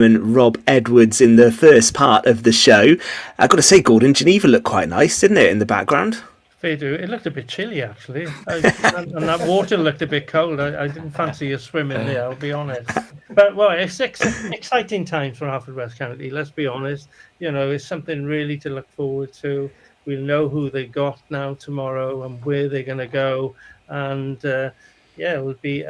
and Rob Edwards in the first part of the show. I've got to say, Gordon, Geneva looked quite nice, didn't it, in the background? Fair do. It looked a bit chilly, actually. And that water looked a bit cold. I didn't fancy a swim in there, I'll be honest. But, well, it's exciting times for Haverfordwest County, let's be honest. You know, it's something really to look forward to. We'll know who they got now tomorrow and where they're going to go. And, it'll be...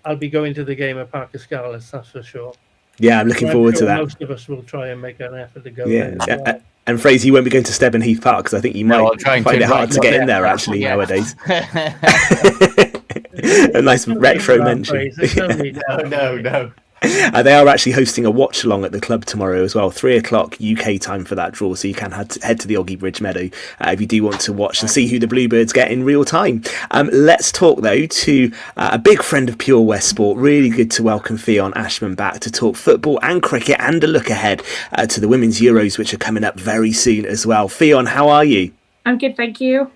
I'll be going to the game at Parc y Scarlets, that's for sure. Yeah, I'm looking forward to that. Most of us will try and make an effort to go there. Well. And Fraser, you won't be going to Stebbin Heath Park because I think you might find it hard to get in there actually nowadays. A nice retro mention. No. They are actually hosting a watch along at the club tomorrow as well, 3:00 UK time for that draw, so you can head to the Oggy Bridge Meadow if you do want to watch and see who the Bluebirds get in real time. Let's talk though to a big friend of Pure West Sport. Really good to welcome Ffion Ashman back to talk football and cricket and a look ahead to the Women's Euros, which are coming up very soon as well. Ffion, how are you? I'm good, thank you.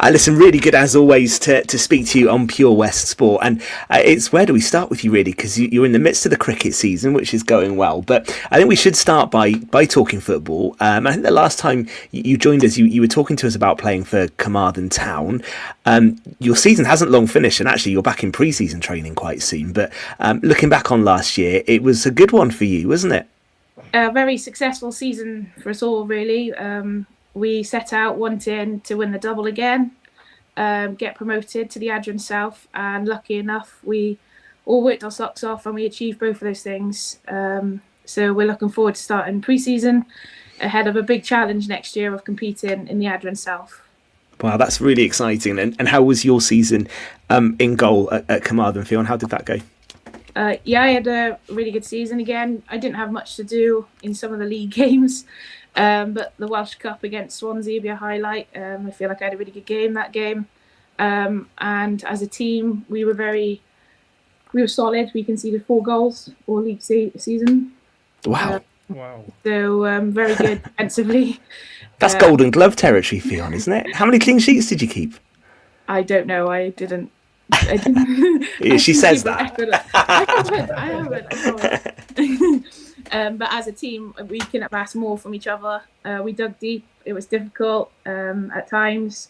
Listen, really good as always to speak to you on Pure West Sport, and it's where do we start with you really, because you're in the midst of the cricket season, which is going well, but I think we should start by talking football. I think the last time you joined us, you were talking to us about playing for Carmarthen Town. Your season hasn't long finished, and actually you're back in pre-season training quite soon, but looking back on last year, it was a good one for you, wasn't it? A very successful season for us all, really. We set out wanting to win the double again, get promoted to the Adran South, and lucky enough, we all worked our socks off and we achieved both of those things. So we're looking forward to starting pre-season ahead of a big challenge next year of competing in the Adran South. Wow, that's really exciting. And how was your season in goal at Carmarthen, Ffion? How did that go? I had a really good season again. I didn't have much to do in some of the league games. But the Welsh Cup against Swansea will be a highlight. I feel like I had a really good game that game. And as a team, we were solid. We conceded 4 goals all league season. Wow. So very good defensively. That's Golden Glove territory, Ffion, isn't it? How many clean sheets did you keep? I don't know. I didn't. She says that. I haven't. But as a team, we couldn't have asked more from each other. We dug deep. It was difficult at times,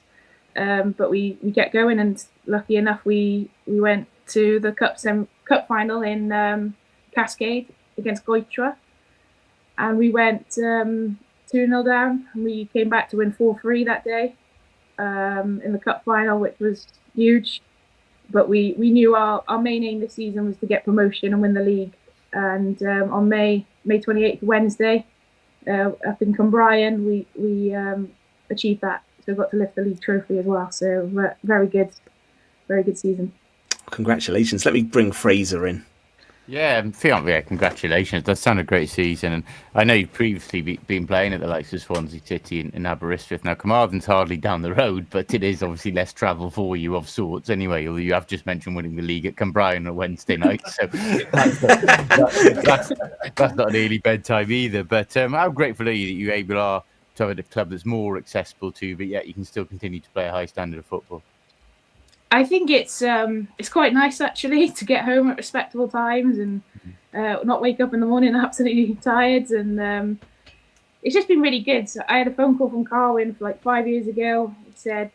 but we kept going. And lucky enough, we went to the cup final in Cascade against Goitra, and we went 2-0 down. And we came back to win 4-3 that day in the cup final, which was huge. But we knew our main aim this season was to get promotion and win the league. And on May 28th, Wednesday, up in Carmarthen, we achieved that. So we got to lift the league trophy as well. So very good season. Congratulations. Let me bring Fraser in. Yeah, Ffion, congratulations. That sounded a great season. And I know you've previously been playing at the likes of Swansea City and Aberystwyth. Now, Carmarthen's hardly down the road, but it is obviously less travel for you of sorts anyway, although you have just mentioned winning the league at Carmarthen on Wednesday night. So that's not an early bedtime either. But how grateful are you that you able to have a club that's more accessible to you, but yet you can still continue to play a high standard of football? I think it's quite nice actually to get home at respectable times and not wake up in the morning absolutely tired. And it's just been really good. So I had a phone call from Carwyn for like 5 years ago. It said,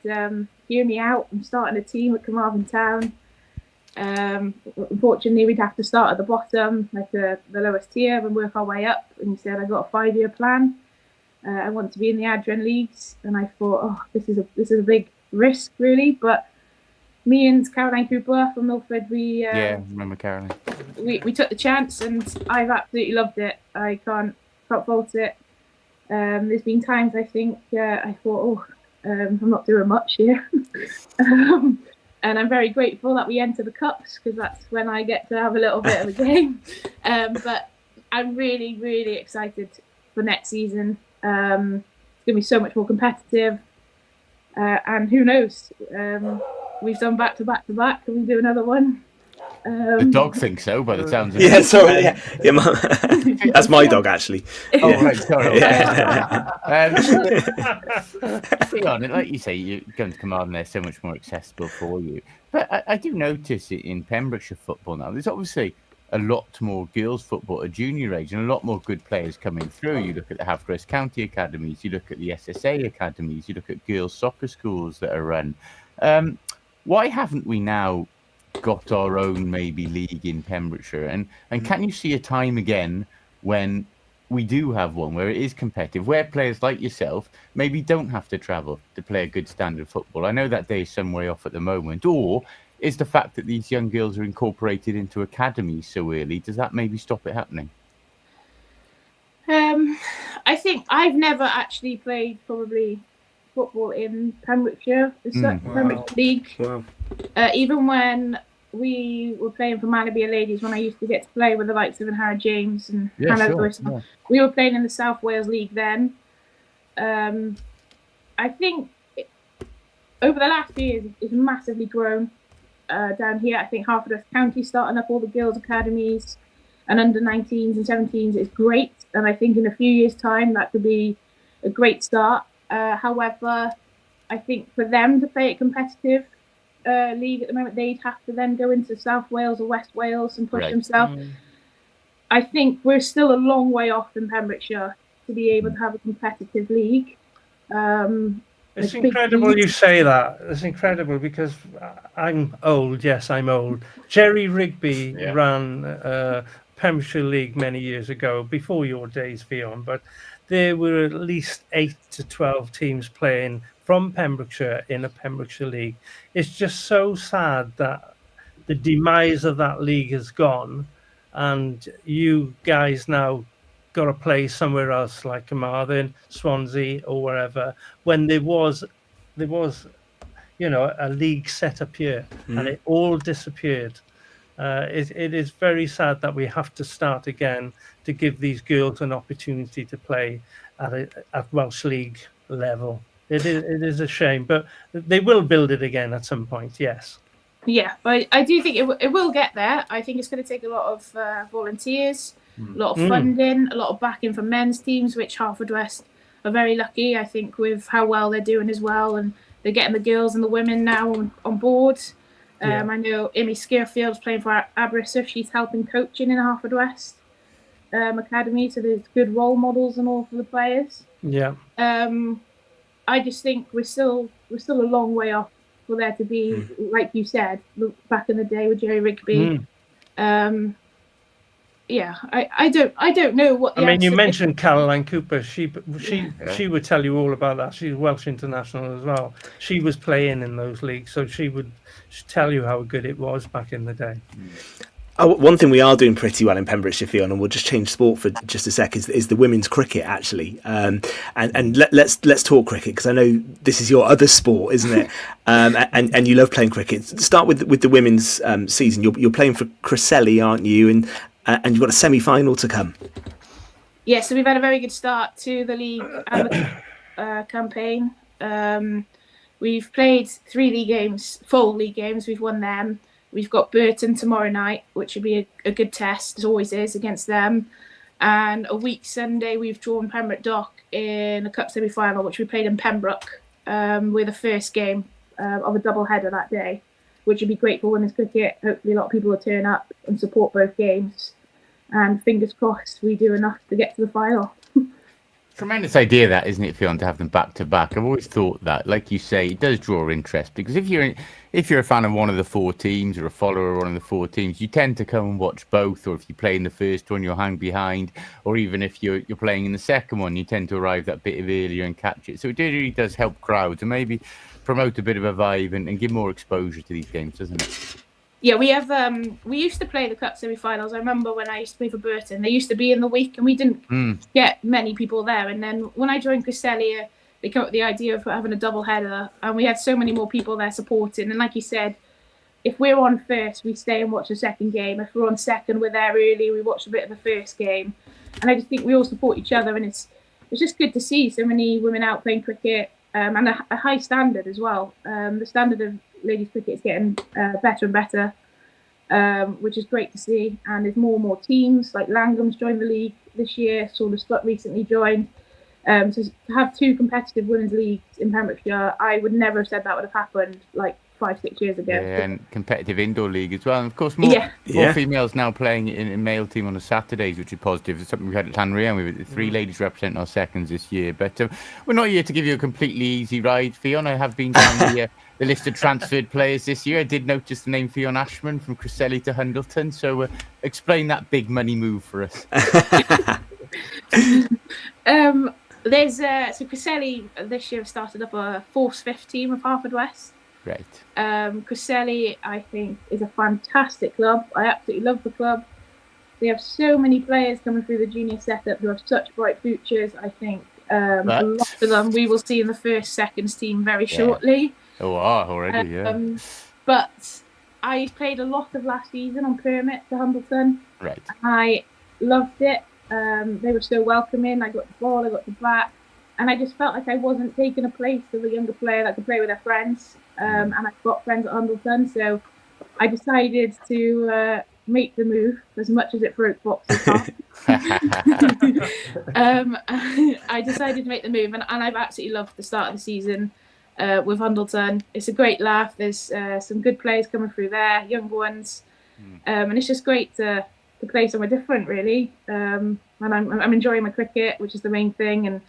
"Hear me out. I'm starting a team at Carmarthen Town." Unfortunately, we'd have to start at the bottom, like the lowest tier, and work our way up. And he said, "I got a 5-year plan. I want to be in the Adran leagues." And I thought, "Oh, this is a big risk, really." But me and Caroline Cooper from Milford, remember Caroline. We took the chance, and I've absolutely loved it. I can't fault it. There's been times I think I thought, I'm not doing much here, and I'm very grateful that we enter the cups because that's when I get to have a little bit of a game. But I'm really, really excited for next season. It's going to be so much more competitive, and who knows. We've done back to back, and we do another one. The dog thinks so, by the sounds of it. Yeah, sorry. Yeah, that's my dog, actually. Oh, right, sorry. Ffion, like you say, you're going to Carmarthen, they're so much more accessible for you. But I do notice it in Pembrokeshire football now. There's obviously a lot more girls football at junior age and a lot more good players coming through. You look at the Haverford County academies, you look at the SSA academies, you look at girls soccer schools that are run. Why haven't we now got our own maybe league in Pembrokeshire? And can you see a time again when we do have one where it is competitive, where players like yourself maybe don't have to travel to play a good standard football? I know that day is some way off at the moment. Or is the fact that these young girls are incorporated into academies so early, does that maybe stop it happening? I think I've never actually played probably football in Pembrokeshire, Pembrokeshire League. Wow. Even when we were playing for Mallaby Ladies, when I used to get to play with the likes of Angharad James and Hannah Lewis, we were playing in the South Wales League then. I think over the last few years, it's massively grown down here. I think Haverford County starting up all the girls' academies and under 19s and 17s is great. And I think in a few years' time, that could be a great start. However, I think for them to play a competitive league at the moment, they'd have to then go into South Wales or West Wales and push themselves. I think we're still a long way off in Pembrokeshire to be able to have a competitive league. It's incredible you say that. It's incredible because I'm old. Yes, I'm old. Jerry Rigby ran Pembrokeshire League many years ago, before your days, Ffion, but there were at least 8 to 12 teams playing from Pembrokeshire in a Pembrokeshire League. It's just so sad that the demise of that league has gone, and you guys now got to play somewhere else like Carmarthen, Swansea, or wherever. When there was, a league set up here, and it all disappeared. It is very sad that we have to start again to give these girls an opportunity to play at Welsh League level. It is a shame, but they will build it again at some point. Yes. Yeah, but I do think it will get there. I think it's going to take a lot of volunteers, a lot of funding, a lot of backing from men's teams, which Haverfordwest are very lucky, I think, with how well they're doing as well. And they're getting the girls and the women now on board. I know Amy Scarfield's playing for Aberystwyth. She's helping coaching in Haverfordwest Academy, so there's good role models and all for the players. Yeah. I just think we're still a long way off for there to be, like you said, back in the day with Jerry Rigby. I don't know what. You mentioned Caroline Cooper. She would tell you all about that. She's Welsh international as well. She was playing in those leagues, so she would tell you how good it was back in the day. One thing we are doing pretty well in Pembrokeshire, Ffion, and we'll just change sport for just a sec, is the women's cricket, actually. And let's talk cricket, because I know this is your other sport, isn't it? And you love playing cricket. Start with the women's season. You're playing for Cresselly, aren't you? And you've got a semi-final to come. Yeah, so we've had a very good start to the league and the campaign. We've played 3 league games, full league games. We've won them. We've got Burton tomorrow night, which will be a good test, as always is, against them. And a week Sunday, we've drawn Pembroke Dock in a cup semi-final, which we played in Pembroke, with the first game of a double-header that day, which would be great for women's cricket. Hopefully a lot of people will turn up and support both games. And fingers crossed we do enough to get to the final. Tremendous idea, that, isn't it, Ffion, to have them back to back? I've always thought that, like you say, it does draw interest, because if you're a fan of one of the 4 teams or a follower of one of the 4 teams, you tend to come and watch both. Or if you play in the first one, you'll hang behind. Or even if you're playing in the second one, you tend to arrive that bit earlier and catch it. So it really does help crowds and maybe promote a bit of a vibe and give more exposure to these games, doesn't it? Yeah, we have. We used to play the cup semi-finals. I remember when I used to play for Burton, they used to be in the week, and we didn't get many people there. And then when I joined Cresselly, they came up with the idea of having a double header, and we had so many more people there supporting. And like you said, if we're on first, we stay and watch the second game. If we're on second, we're there early. We watch a bit of the first game, and I just think we all support each other, and it's just good to see so many women out playing cricket, and a high standard as well. The standard of ladies cricket is getting better and better, which is great to see. And there's more and more teams, like Langham's joined the league this year, Sort of Slut recently joined. So to have 2 competitive women's leagues in Pembrokeshire, I would never have said that would have happened like 5-6 years ago. Yeah, and competitive indoor league as well. And of course, more females now playing in male team on the Saturdays, which is positive. It's something we had at Llanrhian. We had 3 ladies representing our seconds this year. But we're not here to give you a completely easy ride, Ffion. I have been down the list of transferred players this year. I did notice the name Ffion Ashman from Cresselly to Hundleton. So explain that big money move for us. There's so Cresselly this year started up a 4th, 5th team of Haverfordwest. Right. Cresselly, I think, is a fantastic club. I absolutely love the club. They have so many players coming through the junior setup who have such bright futures. I think a lot of them we will see in the first, seconds team very shortly. Oh, already, yeah. But I played a lot of last season on permit for Hundleton. Right. I loved it. They were so welcoming. I got the ball, I got the bat, and I just felt like I wasn't taking a place of a younger player that could play with their friends. And I've got friends at Hundleton, so I decided to make the move, as much as it broke boxes off. I decided to make the move, and I've absolutely loved the start of the season with Hundleton. It's a great laugh. There's some good players coming through there, young ones, and it's just great to play somewhere different, really. And I'm enjoying my cricket, which is the main thing, and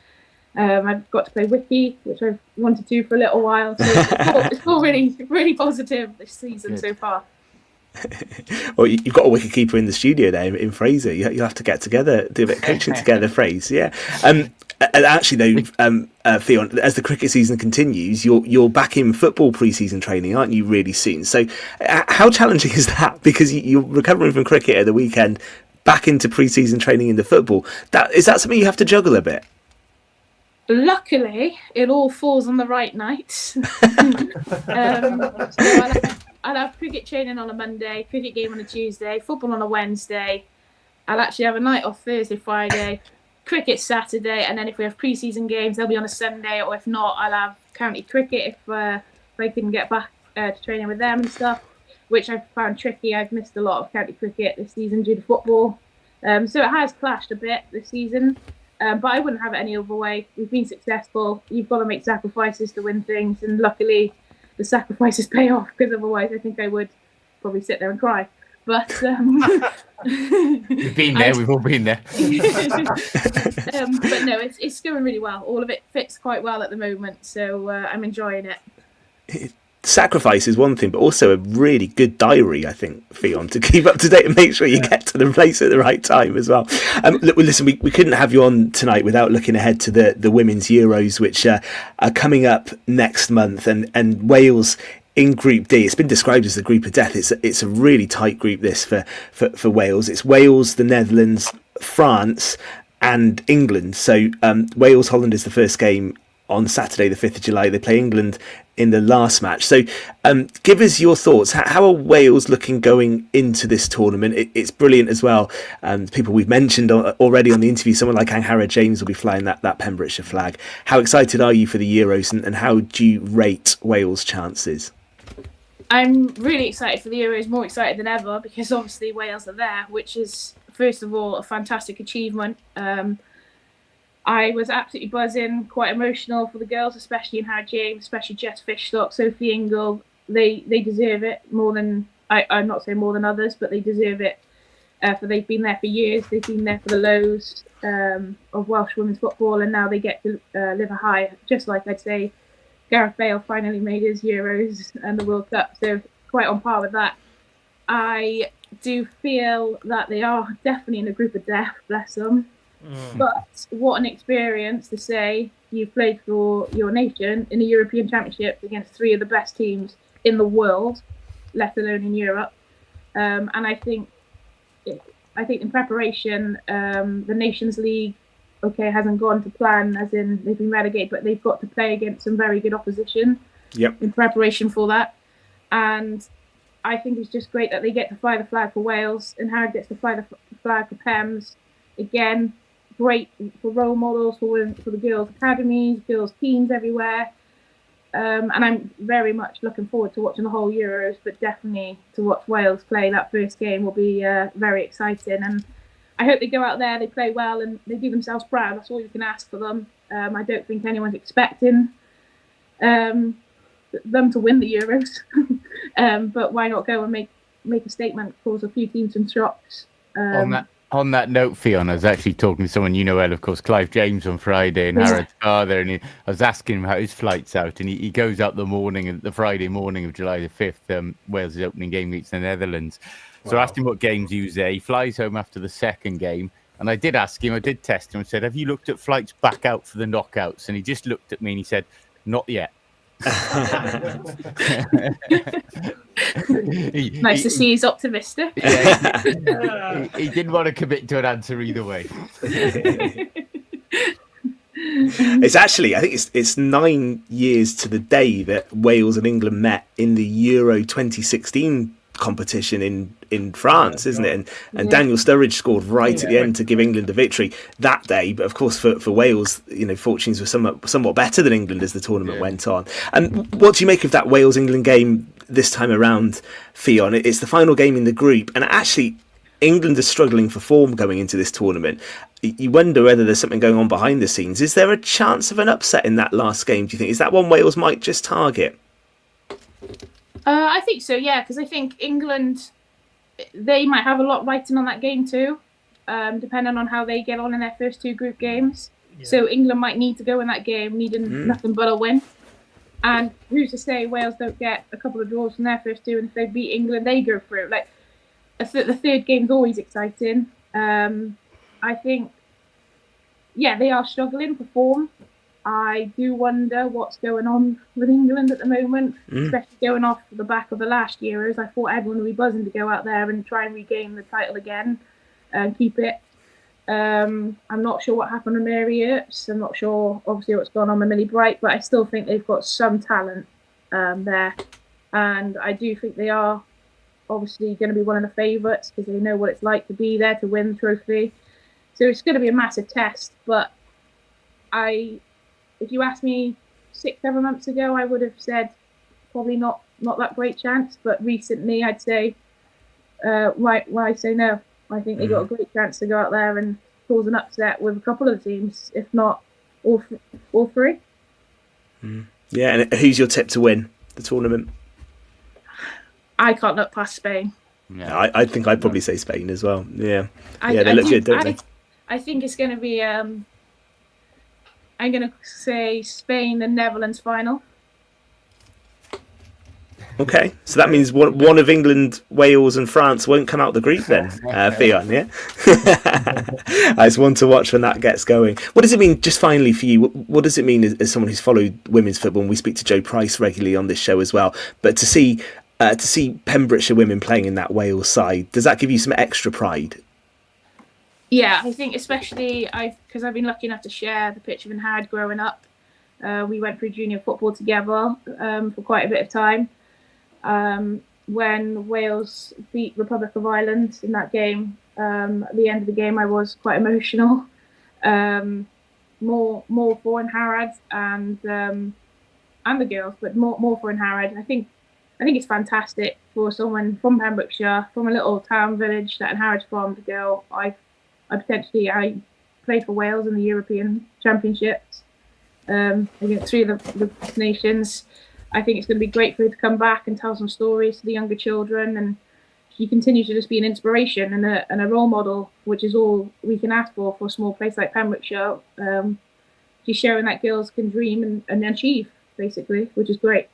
I've got to play Wiki, which I've wanted to for a little while. So it's all really, really positive this season so far. Well, you've got a wicket-keeper in the studio there in Fraser. You'll have to get together, do a bit of coaching together, Fraser. Yeah. And actually, though, Ffion, as the cricket season continues, you're back in football pre-season training, aren't you? Really soon. So, how challenging is that? Because you're recovering from cricket at the weekend, back into pre-season training into football. Is that something you have to juggle a bit? Luckily, it all falls on the right night. So I'll have cricket training on a Monday, cricket game on a Tuesday, football on a Wednesday. I'll actually have a night off Thursday, Friday, cricket Saturday, and then if we have pre-season games, they'll be on a Sunday, or if not, I'll have county cricket if I can get back to training with them and stuff, which I've found tricky. I've missed a lot of county cricket this season due to football. So it has clashed a bit this season. But I wouldn't have it any other way. We've been successful. You've got to make sacrifices to win things, and luckily the sacrifices pay off, because otherwise I think I would probably sit there and cry. But we've been there. We've all been there. But no, it's going really well. All of it fits quite well at the moment, so I'm enjoying it. Sacrifice is one thing, but also a really good diary, I think, Ffion, to keep up to date and make sure you get to the place at the right time as well. Look, listen, we couldn't have you on tonight without looking ahead to the Women's Euros, which are coming up next month, and Wales in Group D. It's been described as the group of death. It's a really tight group, this, for Wales. It's Wales, the Netherlands, France, and England. So Wales-Holland is the first game on Saturday, the 5th of July. They play England in the last match. So give us your thoughts. How are Wales looking going into this tournament? It's brilliant as well. People we've mentioned already on the interview, someone like Angharad James will be flying that Pembrokeshire flag. How excited are you for the Euros, and how do you rate Wales' chances? I'm really excited for the Euros, more excited than ever, because obviously Wales are there, which is, first of all, a fantastic achievement. I was absolutely buzzing, quite emotional for the girls, especially Angharad James, especially Jess Fishstock, Sophie Ingle. They deserve it more than, I'm not saying more than others, but they deserve it. For they've been there for years. They've been there for the lows of Welsh women's football, and now they get to live a high. Just like I'd say, Gareth Bale finally made his Euros and the World Cup, so quite on par with that. I do feel that they are definitely in a group of death, bless them. But what an experience to say you've played for your nation in a European Championship against 3 of the best teams in the world, let alone in Europe. And I think in preparation, the Nations League, hasn't gone to plan, as in they've been relegated, but they've got to play against some very good opposition in preparation for that. And I think it's just great that they get to fly the flag for Wales, and Harrod gets to fly the flag for Pems. Again, great for role models for the girls' academies, girls' teams everywhere. And I'm very much looking forward to watching the whole Euros, but definitely to watch Wales play that first game will be very exciting. And I hope they go out there, they play well, and they do themselves proud. That's all you can ask for them. I don't think anyone's expecting them to win the Euros. But why not go and make a statement, cause a few teams some shocks. On that note, Ffion, I was actually talking to someone you know well, of course, Clive James on Friday, and Angharad's father, and I was asking him how his flight's out, and he goes out the Friday morning of July the 5th, Wales' opening game against the Netherlands. So I asked him what games he was there. He flies home after the second game, and I did ask him, I did test him and said, have you looked at flights back out for the knockouts? And he just looked at me and he said, not yet. Nice to see he's optimistic. Yeah, he didn't want to commit to an answer either way. It's actually, I think it's 9 years to the day that Wales and England met in the Euro 2016 competition in France, isn't it? And Daniel Sturridge scored right at the end to give England a victory that day. But of course, for Wales, fortunes were somewhat better than England as the tournament went on. And what do you make of that Wales-England game this time around, Ffion? It's the final game in the group, and actually, England is struggling for form going into this tournament. You wonder whether there's something going on behind the scenes. Is there a chance of an upset in that last game, do you think? Is that one Wales might just target? I think so, yeah, because I think England, they might have a lot writing on that game too, depending on how they get on in their first two group games. Yeah. So England might need to go in that game needing nothing but a win. And who's to say Wales don't get a couple of draws from their first two, and if they beat England, they go through. Like the third game's always exciting. I think, they are struggling for form. I do wonder what's going on with England at the moment, especially going off the back of the last Euros. I thought everyone would be buzzing to go out there and try and regain the title again and keep it. I'm not sure what happened to Mary Earps. I'm not sure, obviously, what's going on with Millie Bright, but I still think they've got some talent there. And I do think they are obviously going to be one of the favourites because they know what it's like to be there to win the trophy. So it's going to be a massive test, but if you asked me 6-7 months ago, I would have said probably not that great chance. But recently, I'd say, why say no? I think they got a great chance to go out there and cause an upset with a couple of the teams, if not all three. Yeah, and who's your tip to win the tournament? I can't look past Spain. Yeah, I think I'd probably say Spain as well. Yeah, they look good, don't they? I think it's going to be. I'm going to say Spain and Netherlands final. Okay, so that means one of England, Wales and France won't come out the group then, Ffion, yeah? It's one to watch when that gets going. What does it mean, just finally for you, what does it mean as someone who's followed women's football, and we speak to Joe Price regularly on this show as well, but to see Pembrokeshire women playing in that Wales side, does that give you some extra pride? Yeah, I think especially because I've been lucky enough to share the pitch with Angharad growing up. We went through junior football together for quite a bit of time. When Wales beat Republic of Ireland in that game, at the end of the game, I was quite emotional. More for Angharad and the girls, but more for Angharad. I think it's fantastic for someone from Pembrokeshire, from a little town village that Angharad's from, to go. I played for Wales in the European Championships against three of the nations. I think it's going to be great for her to come back and tell some stories to the younger children, and she continues to just be an inspiration and a role model, which is all we can ask for a small place like Pembrokeshire. She's showing that girls can dream and achieve, basically, which is great.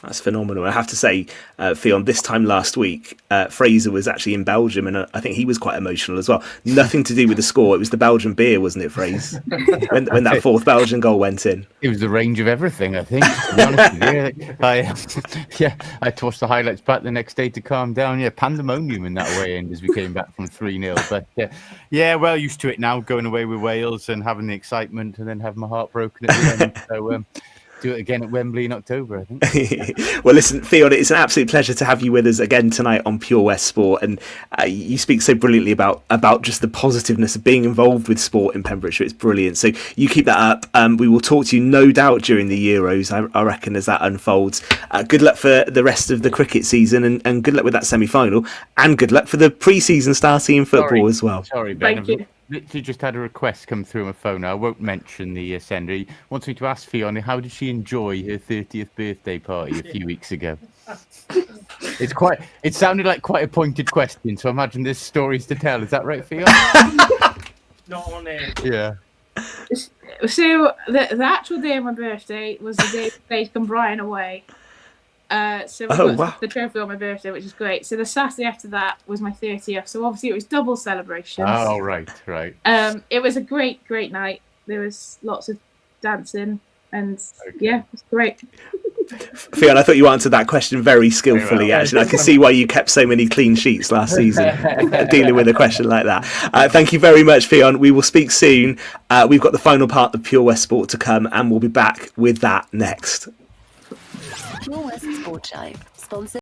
That's phenomenal. I have to say, Ffion, this time last week, Fraser was actually in Belgium, and I think he was quite emotional as well. Nothing to do with the score. It was the Belgian beer, wasn't it, Fraser? when that fourth Belgian goal went in. It was the range of everything, I think, to be honest with you. I had to watch the highlights back the next day to calm down. Yeah, pandemonium in that way end as we came back from 3-0. But well used to it now, going away with Wales and having the excitement and then having my heart broken at the end. So do it again at Wembley in October, I think. Well, listen, Ffion, it's an absolute pleasure to have you with us again tonight on Pure West Sport, and you speak so brilliantly about just the positiveness of being involved with sport in Pembrokeshire. It's brilliant. So you keep that up. We will talk to you no doubt during the Euros, I reckon, as that unfolds. Good luck for the rest of the cricket season, and good luck with that semi-final, and good luck for the pre-season starting in football as well. Sorry, Ben. Thank you. literally just had a request come through my phone. I won't mention the sender. He wants me to ask Ffion, how did she enjoy her 30th birthday party a few weeks ago? It sounded like quite a pointed question, so I imagine there's stories to tell. Is that right, Ffion? Not on air. Yeah. So the actual day of my birthday was the day we played Carmarthen away. So we got the trophy on my birthday, which is great. So the Saturday after that was my 30th. So obviously it was double celebration. Oh, right. It was a great night. There was lots of dancing, and yeah, it was great. Ffion, I thought you answered that question very skillfully, actually. I can see why you kept so many clean sheets last season, dealing with a question like that. Thank you very much, Ffion. We will speak soon. We've got the final part of Pure West Sport to come, and we'll be back with that next. Pure West Sport Show, sponsored